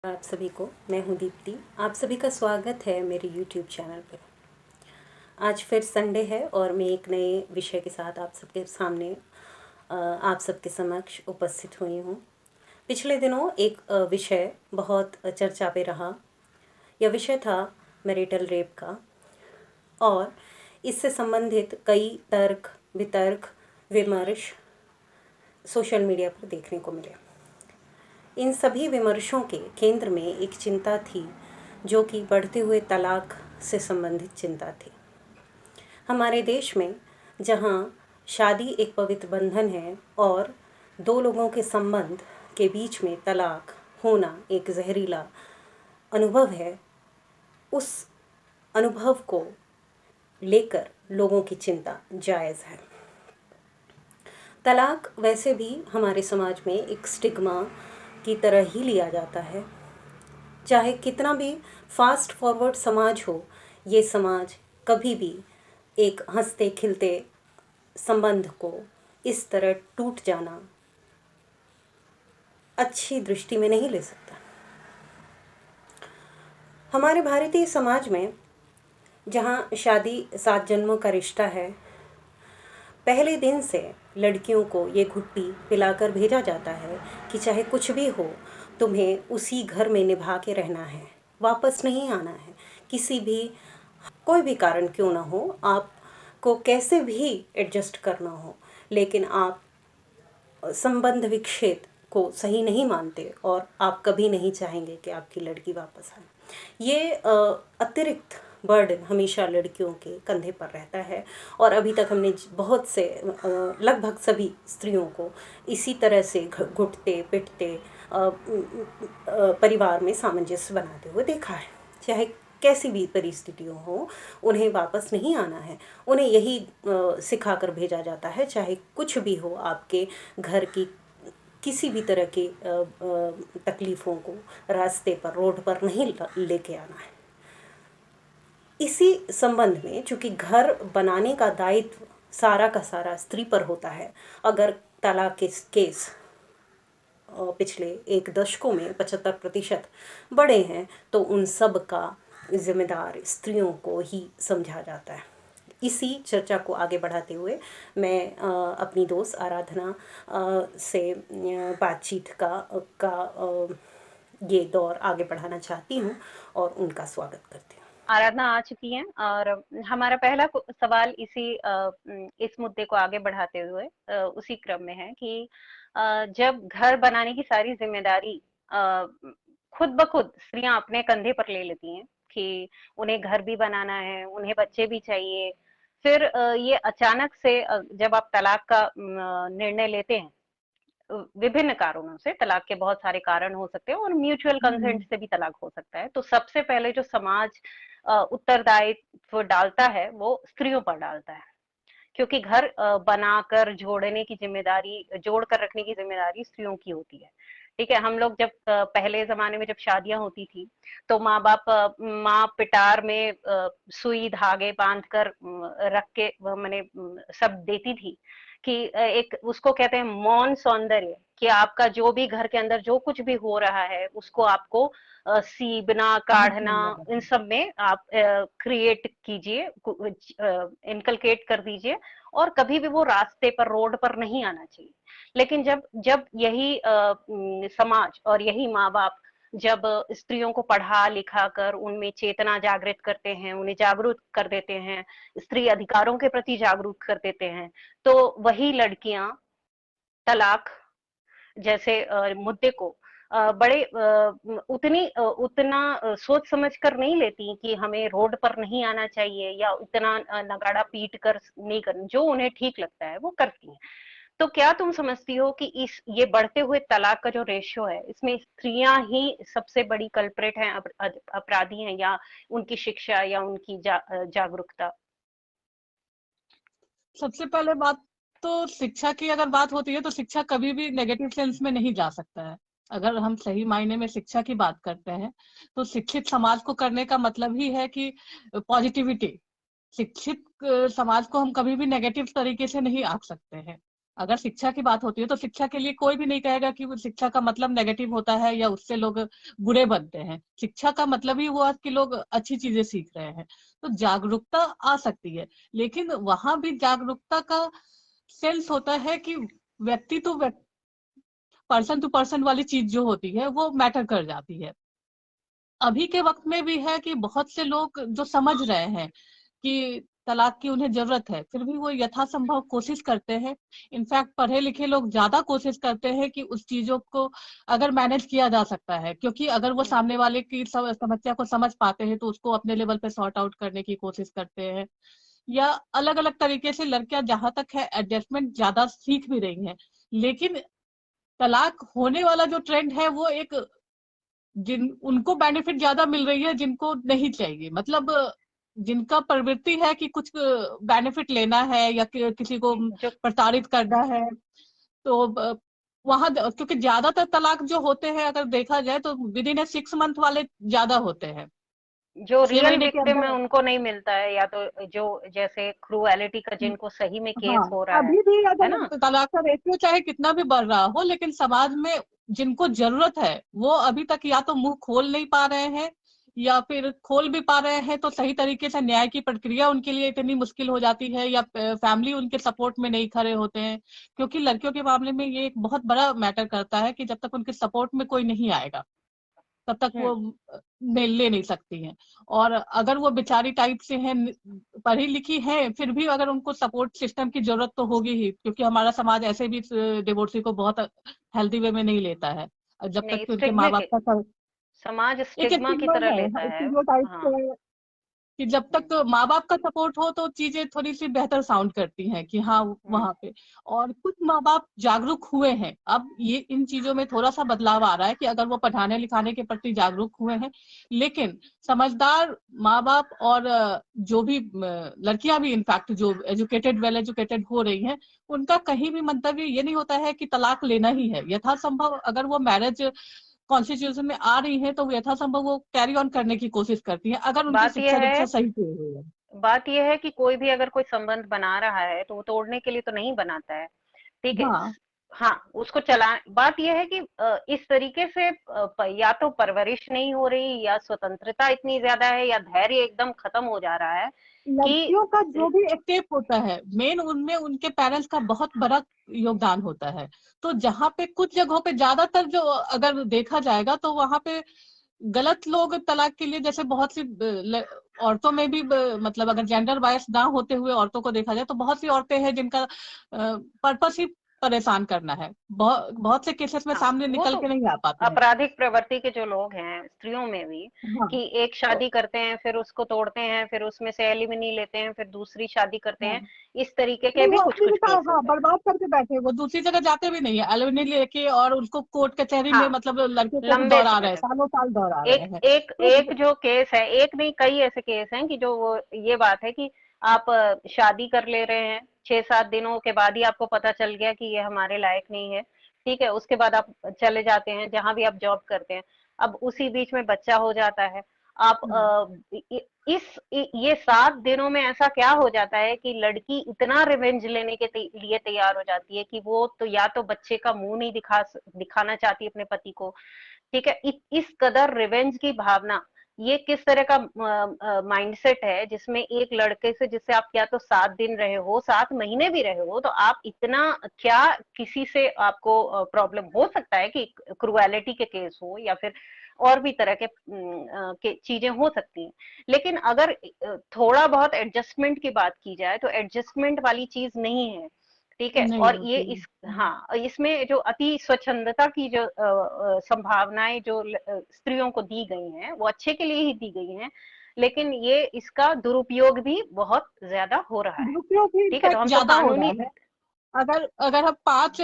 आप सभी को, मैं हूं दीप्ति। आप सभी का स्वागत है मेरे YouTube चैनल पर। आज फिर संडे है और मैं एक नए विषय के साथ आप सबके सामने आप सबके समक्ष उपस्थित हुई हूं। पिछले दिनों एक विषय बहुत चर्चा पे रहा। यह विषय था मैरिटल रेप का, और इससे संबंधित कई तर्क वितर्क विमर्श सोशल मीडिया पर देखने को मिले। इन सभी विमर्शों के केंद्र में एक चिंता थी, जो कि बढ़ते हुए तलाक से संबंधित चिंता थी। हमारे देश में जहां शादी एक पवित्र बंधन है और दो लोगों के संबंध के बीच में तलाक होना एक जहरीला अनुभव है, उस अनुभव को लेकर लोगों की चिंता जायज़ है। तलाक वैसे भी हमारे समाज में एक स्टिग्मा की तरह ही लिया जाता है। चाहे कितना भी फास्ट फॉरवर्ड समाज हो, ये समाज कभी भी एक हंसते खिलते संबंध को इस तरह टूट जाना अच्छी दृष्टि में नहीं ले सकता। हमारे भारतीय समाज में जहाँ शादी 7 जन्मों का रिश्ता है, पहले दिन से लड़कियों को ये घुट्टी पिलाकर भेजा जाता है कि चाहे कुछ भी हो, तुम्हें उसी घर में निभा के रहना है, वापस नहीं आना है। किसी भी कोई भी कारण क्यों ना हो, आपको कैसे भी एडजस्ट करना हो, लेकिन आप संबंध विच्छेद को सही नहीं मानते और आप कभी नहीं चाहेंगे कि आपकी लड़की वापस आए। ये अतिरिक्त बर्डन हमेशा लड़कियों के कंधे पर रहता है, और अभी तक हमने बहुत से लगभग सभी स्त्रियों को इसी तरह से घुटते पिटते परिवार में सामंजस्य बनाते हुए देखा है। चाहे कैसी भी परिस्थितियों हो, उन्हें वापस नहीं आना है। उन्हें यही सिखाकर भेजा जाता है, चाहे कुछ भी हो, आपके घर की किसी भी तरह की तकलीफ़ों को रास्ते पर, रोड पर नहीं लेके आना है। इसी संबंध में चूँकि घर बनाने का दायित्व सारा का सारा स्त्री पर होता है, अगर तलाक के केस पिछले एक दशकों में 75% बढ़े हैं, तो उन सब का जिम्मेदार स्त्रियों को ही समझा जाता है। इसी चर्चा को आगे बढ़ाते हुए मैं अपनी दोस्त आराधना से बातचीत का ये दौर आगे बढ़ाना चाहती हूँ और उनका स्वागत करती हूँ। आराधना आ चुकी हैं और हमारा पहला सवाल इस मुद्दे को आगे बढ़ाते हुए उसी क्रम में है कि जब घर बनाने की सारी जिम्मेदारी खुद ब खुद स्त्रियां अपने कंधे पर ले लेती हैं कि उन्हें घर भी बनाना है, उन्हें बच्चे भी चाहिए, फिर ये अचानक से जब आप तलाक का निर्णय लेते हैं, विभिन्न कारणों से, तलाक के बहुत सारे कारण हो सकते हैं और म्यूचुअल कंसेंट से भी तलाक हो सकता है, तो सबसे पहले जो समाज उत्तरदायित्व डालता है वो स्त्रियों पर डालता है, क्योंकि घर बनाकर जोड़ने की जिम्मेदारी, जोड़ कर रखने की जिम्मेदारी स्त्रियों की होती है। ठीक है, हम लोग जब पहले जमाने में जब शादियां होती थी, तो माँ बाप माँ पिटार में सुई धागे बांध कर रख के मैंने सब देती थी कि एक उसको कहते हैं मौन सौंदर्य, कि आपका जो भी घर के अंदर जो कुछ भी हो रहा है उसको आपको सीबना काढ़ना इन सब में आप क्रिएट कीजिए, इनकलकेट कर दीजिए, और कभी भी वो रास्ते पर, रोड पर नहीं आना चाहिए। लेकिन जब जब यही समाज और यही माँ बाप जब स्त्रियों को पढ़ा लिखा कर उनमें चेतना जागृत करते हैं, उन्हें जागरूक कर देते हैं, स्त्री अधिकारों के प्रति जागरूक कर देते हैं, तो वही लड़कियां तलाक जैसे मुद्दे को बड़े उतना सोच समझ कर नहीं लेती कि हमें रोड पर नहीं आना चाहिए या उतना नगाड़ा पीट कर नहीं करना, जो उन्हें ठीक लगता है वो करती हैं। तो क्या तुम समझती हो कि इस ये बढ़ते हुए तलाक का जो रेशियो है, इसमें स्त्रियां ही सबसे बड़ी कल्प्रेट हैं, अपराधी हैं, या उनकी शिक्षा या उनकी जागरूकता? सबसे पहले बात तो शिक्षा की अगर बात होती है तो शिक्षा कभी भी नेगेटिव सेंस में नहीं जा सकता है। अगर हम सही मायने में शिक्षा की बात करते हैं तो शिक्षित समाज को करने का मतलब ही है कि पॉजिटिविटी। शिक्षित समाज को हम कभी भी नेगेटिव तरीके से नहीं आंक सकते हैं। अगर शिक्षा की बात होती है तो शिक्षा के लिए कोई भी नहीं कहेगा कि वो शिक्षा का मतलब नेगेटिव होता है या उससे लोग बुरे बनते हैं। शिक्षा का मतलब ही हुआ कि लोग अच्छी चीजें सीख रहे हैं। तो जागरूकता आ सकती है, लेकिन वहां भी जागरूकता का सेंस होता है कि व्यक्ति टू पर्सन टू पर्सन वाली चीज जो होती है वो मैटर कर जाती है। अभी के वक्त में भी है कि बहुत से लोग जो समझ रहे हैं कि तलाक की उन्हें जरूरत है, फिर भी वो यथासंभव कोशिश करते हैं। इनफैक्ट पढ़े लिखे लोग ज्यादा कोशिश करते हैं कि उस चीजों को अगर मैनेज किया जा सकता है, क्योंकि अगर वो सामने वाले की समस्या को समझ पाते हैं तो उसको अपने लेवल पे सॉर्ट आउट करने की कोशिश करते हैं। या अलग अलग तरीके से लड़कियां जहां तक है एडजस्टमेंट ज्यादा सीख भी रही हैं। लेकिन तलाक होने वाला जो ट्रेंड है वो एक जिन उनको बेनिफिट ज्यादा मिल रही है जिनको नहीं चाहिए, मतलब जिनका प्रवृत्ति है कि कुछ बेनिफिट लेना है या किसी को जो प्रताड़ित करना है। तो वहां क्योंकि ज्यादातर तलाक जो होते हैं अगर देखा जाए तो विद इन ए 6 मंथ वाले ज्यादा होते हैं। जो 6 रियल महीने के विक्टिम है अंदर। उनको नहीं मिलता है, या तो जो जैसे क्रूएलिटी का जिनको सही में केस हाँ, हो रहा अभी भी है ना। अगर तलाक का रेशियो चाहे कितना भी बढ़ रहा हो, लेकिन समाज में जिनको जरूरत है वो अभी तक या तो मुंह खोल नहीं पा रहे हैं, या फिर खोल भी पा रहे हैं तो सही तरीके से न्याय की प्रक्रिया उनके लिए इतनी मुश्किल हो जाती है, या फैमिली उनके सपोर्ट में नहीं खड़े होते हैं। क्योंकि लड़कियों के मामले में ये एक बहुत बड़ा मैटर करता है कि जब तक उनके सपोर्ट में कोई नहीं आएगा तब तक वो हम्म ले नहीं सकती हैं। और अगर वो बेचारी टाइप से हैं, पढ़ी लिखी हैं, फिर भी अगर उनको सपोर्ट सिस्टम की जरूरत तो होगी ही, क्योंकि हमारा समाज ऐसे भी डिवोर्सी को बहुत हेल्दी वे में नहीं लेता है। जब तक नहीं, कि उनके माँ स्टिग्मा बाप के का समाज एक स्टिग्मा की स्टिग्मा तरह है, लेता है। स्टीरियोटाइप हाँ। कि जब हम्म तक माँ बाप का सपोर्ट हो तो चीजें थोड़ी सी बेहतर साउंड करती हैं कि हाँ हम्म वहां पे। और कुछ माँ बाप जागरूक हुए हैं, अब ये इन चीजों में थोड़ा सा बदलाव आ रहा है कि अगर वो पढ़ाने लिखाने के प्रति जागरूक हुए हैं। लेकिन समझदार माँ बाप और जो भी लड़कियां भी इनफैक्ट जो एजुकेटेड वेल एजुकेटेड हो रही हैं, उनका कहीं भी मंतव्य ये नहीं होता है कि तलाक लेना ही है। यथासंभव अगर वो मैरिज कॉन्स्टिट्यूशन में आ रही है तो यथासंभव वो कैरी ऑन करने की कोशिश करती है, अगर उनकी बात शिक्षा यह दीक्षा है सही से हुई है। बात यह है कि कोई भी अगर कोई संबंध बना रहा है तो वो तोड़ने के लिए तो नहीं बनाता है। ठीक है। हाँ, हाँ, उसको चला बात यह है कि इस तरीके से या तो परवरिश नहीं हो रही, या स्वतंत्रता इतनी ज्यादा है, या धैर्य एकदम खत्म हो जा रहा है कि लड़कियों का जो भी स्टेप होता है मेन उनमें उनके पेरेंट्स का बहुत बड़ा योगदान होता है। तो जहाँ पे कुछ जगहों पे ज्यादातर जो अगर देखा जाएगा तो वहां पे गलत लोग तलाक के लिए, जैसे बहुत सी औरतों में भी मतलब अगर जेंडर बायस ना होते हुए औरतों को देखा जाए तो बहुत सी औरतें हैं जिनका पर्पस ही परेशान करना है। बहुत बहुत से केसेस में हाँ, सामने वो निकल तो के नहीं आ पाते हैं। आपराधिक प्रवृत्ति के जो लोग हैं स्त्रियों में भी, हाँ, कि एक तो शादी करते हैं फिर उसको तोड़ते हैं, फिर उसमें से एलिमनी लेते हैं, फिर दूसरी शादी करते हैं। हाँ, इस तरीके के नहीं भी वो कुछ अपनी कुछ जगह केस हाँ होते हैं। बर्बाद करके बैठे, वो दूसरी जगह जाते भी नहीं है एलुमनी लेके, और उनको कोर्ट कचहरी में हाँ, मतलब लड़के को ही लंबे दौड़ा रहे समय हैं, तक। सालों साल दौड़ा एक रहे हैं। एक तो एक जो केस है, एक नहीं कई ऐसे केस हैं कि जो वो ये बात है कि आप शादी कर ले रहे हैं, 6-7 दिनों के बाद ही आपको पता चल गया कि ये हमारे लायक नहीं है। ठीक है, उसके बाद आप चले जाते हैं जहां भी आप जॉब करते हैं। अब उसी बीच में बच्चा हो जाता है। आप हम्म, ये 7 दिनों में ऐसा क्या हो जाता है कि लड़की इतना रिवेंज लेने के लिए तैयार हो जाती है कि वो तो या तो बच्चे का मुंह नहीं दिखाना चाहती अपने पति को। ठीक है, इस कदर रिवेंज की भावना, ये किस तरह का माइंडसेट है जिसमें एक लड़के से जिससे आप या तो 7 दिन रहे हो, 7 महीने भी रहे हो, तो आप इतना क्या किसी से आपको प्रॉब्लम हो सकता है कि क्रुएलिटी के केस हो, या फिर और भी तरह के चीजें हो सकती हैं। लेकिन अगर थोड़ा बहुत एडजस्टमेंट की बात की जाए तो एडजस्टमेंट वाली चीज नहीं है। ठीक है, नहीं और ये होती है। इस हाँ, इसमें जो अति स्वच्छंदता की जो संभावनाएं जो स्त्रियों को दी गई हैं वो अच्छे के लिए ही दी गई हैं, लेकिन ये इसका दुरुपयोग भी बहुत ज्यादा हो रहा है। दुरुपयोग भी ठीक है, तो इनफैक्ट हम तो ज्यादा हो रहा कानूनी। है। अगर अगर हम पांच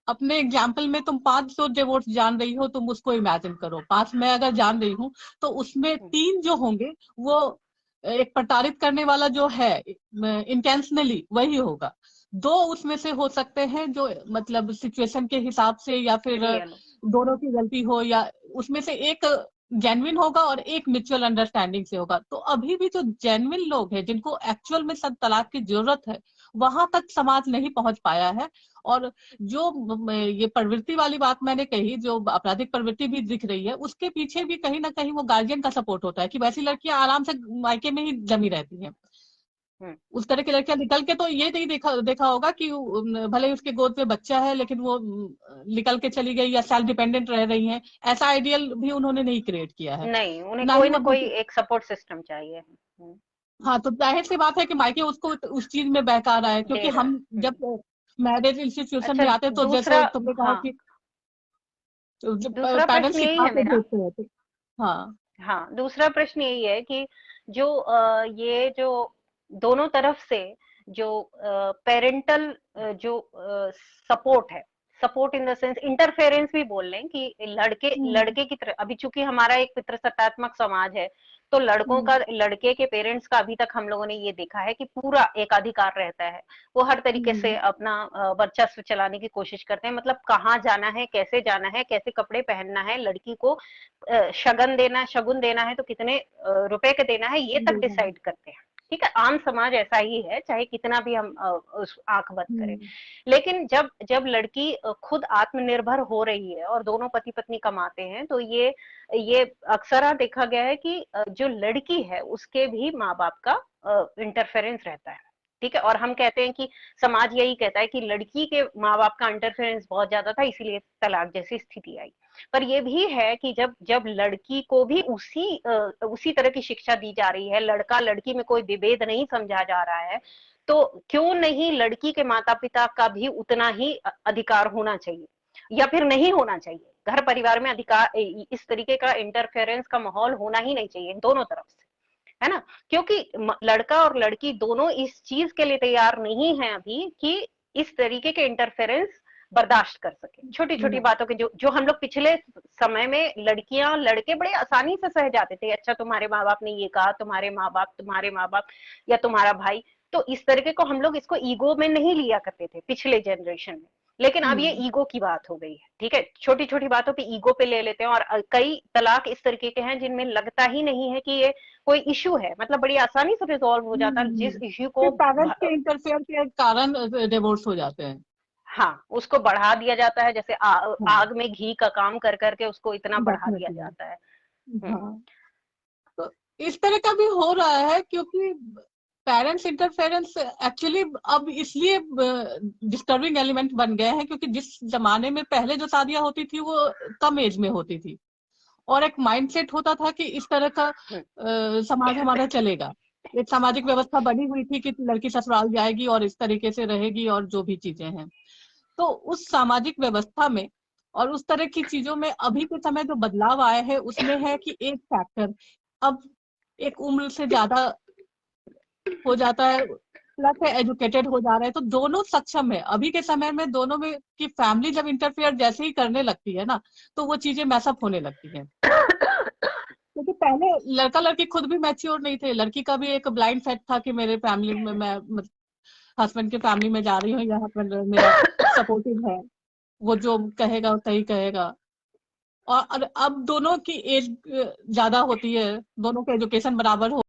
अपने एग्जाम्पल में तुम 5 जो डिवोर्स जान रही हो, तुम उसको इमेजिन करो, 5 मैं अगर जान रही हूँ तो उसमें 3 जो होंगे वो एक प्रताड़ित करने वाला जो है इंटेंशनली वही होगा। 2 उसमें से हो सकते हैं जो मतलब सिचुएशन के हिसाब से, या फिर रियल। दोनों की गलती हो, या उसमें से एक जेन्युइन होगा और एक म्यूचुअल अंडरस्टैंडिंग से होगा। तो अभी भी जो जेन्युइन लोग हैं जिनको एक्चुअल में सब तलाक की जरूरत है वहां तक समाज नहीं पहुंच पाया है। और जो ये प्रवृत्ति वाली बात मैंने कही, जो आपराधिक प्रवृत्ति भी दिख रही है, उसके पीछे भी कहीं ना कहीं वो गार्जियन का सपोर्ट होता है कि वैसी लड़कियां आराम से मायके में ही जमी रहती हैं। उस तरह की लड़कियां निकल के तो ये नहीं देखा होगा कि भले ही उसके गोद में बच्चा है लेकिन वो निकल के चली गई या सेल्फ डिपेंडेंट रह रही हैं, ऐसा आइडियल भी उन्होंने नहीं क्रिएट किया है। नहीं, उन्हें ना कोई ही ना वो कोई एक सपोर्ट सिस्टम चाहिए। हाँ, तो जाहिर सी बात है कि मायके उसको उस चीज में बहका रहा है, क्योंकि दे रहा हम है। जब मैरिज इंस्टीट्यूशन अच्छा, में आते तो दूसरा, जैसे तुमने कहा हाँ, कि दूसरा पेरेंट्स प्रश्न यही सिखा है के मेरा। भेजते हैं, तो हाँ। हाँ, दूसरा प्रश्न यही है कि जो ये जो दोनों तरफ से जो पेरेंटल जो सपोर्ट है, support in the sense interference भी बोल लें कि लड़के हम्म। लड़के की तरफ, अभी चूंकि हमारा एक पितृसत्तात्मक समाज है, तो लड़कों का, हम्म। लड़के के पेरेंट्स का अभी तक हम लोगों ने ये देखा है कि पूरा एक अधिकार रहता है। वो हर तरीके से हम्म। अपना वर्चस्व चलाने की कोशिश करते हैं, मतलब कहाँ जाना है, कैसे कपड़े पहनना है, लड़की को शगुन देना है तो कितने रुपए के देना है, ये तक हम्म। डिसाइड करते हैं। ठीक है, आम समाज ऐसा ही है, चाहे कितना भी हम उस आंख बंद करें। हम्म। लेकिन जब जब लड़की खुद आत्मनिर्भर हो रही है और दोनों पति पत्नी कमाते हैं, तो ये अक्सर देखा गया है कि जो लड़की है उसके भी माँ बाप का इंटरफेरेंस रहता है। ठीक है, और हम कहते हैं कि समाज यही कहता है कि लड़की के माँ बाप का इंटरफेरेंस बहुत ज्यादा था, इसीलिए तलाक जैसी स्थिति आई। पर ये भी है कि जब जब लड़की को भी उसी तरह की शिक्षा दी जा रही है, लड़का लड़की में कोई विभेद नहीं समझा जा रहा है, तो क्यों नहीं लड़की के माता पिता का भी उतना ही अधिकार होना चाहिए, या फिर नहीं होना चाहिए। घर परिवार में अधिकार, इस तरीके का इंटरफेरेंस का माहौल होना ही नहीं चाहिए दोनों तरफ से, है ना? क्योंकि लड़का और लड़की दोनों इस चीज के लिए तैयार नहीं है अभी कि इस तरीके के इंटरफेरेंस बर्दाश्त कर सके। छोटी छोटी हम्म। बातों के जो जो हम लोग पिछले समय में लड़कियां लड़के बड़े आसानी से सह जाते थे, अच्छा तुम्हारे माँ बाप ने ये कहा, तुम्हारे माँ बाप या तुम्हारा भाई, तो इस तरीके को हम लोग इसको ईगो में नहीं लिया करते थे पिछले जनरेशन में। लेकिन अब ये ईगो की बात हो गई है। ठीक है, छोटी छोटी बातों पे ईगो पे ले लेते हैं, और कई तलाक इस तरीके के हैं जिनमें लगता ही नहीं है कि ये कोई इश्यू है, मतलब बड़ी आसानी से रिजॉल्व हो जाता है, जिस इश्यू को पेरेंट्स के इंटरफेयर के कारण डिवोर्स हो जाते हैं। हाँ, उसको बढ़ा दिया जाता है, जैसे हाँ, आग में घी का काम कर करके उसको इतना बढ़ा दिया डेफिनेटली। जाता है। हाँ, तो इस तरह का भी हो रहा है, क्योंकि पेरेंट्स इंटरफेरेंस एक्चुअली अब इसलिए डिस्टर्बिंग एलिमेंट बन गए हैं, क्योंकि जिस जमाने में पहले जो शादियां होती थी वो कम एज में होती थी, और एक माइंडसेट होता था कि इस तरह का समाज हमारा चलेगा। एक सामाजिक व्यवस्था बनी हुई थी कि लड़की ससुराल जाएगी और इस तरीके से रहेगी और जो भी चीजें हैं। तो उस सामाजिक व्यवस्था में और उस तरह की चीजों में अभी के समय जो बदलाव आए हैं उसमें है कि एक फैक्टर अब एक उम्र से ज्यादा हो जाता है, प्लस एजुकेटेड हो जा रहे हैं, तो दोनों सक्षम है। अभी के समय में दोनों में की फैमिली जब इंटरफेयर जैसे ही करने लगती है ना, तो वो चीजें मैसअप होने लगती हैं। क्योंकि पहले लड़का लड़की खुद भी मैच्योर नहीं थे, लड़की का भी एक ब्लाइंड फेथ था कि मेरे फैमिली में मैं हस्बैंड की फैमिली में जा रही हूँ या हस्बैंड मेरा सपोर्टिव है, वो जो कहेगा वो सही कहेगा। और अब दोनों की एज ज्यादा होती है, दोनों के एजुकेशन बराबर हो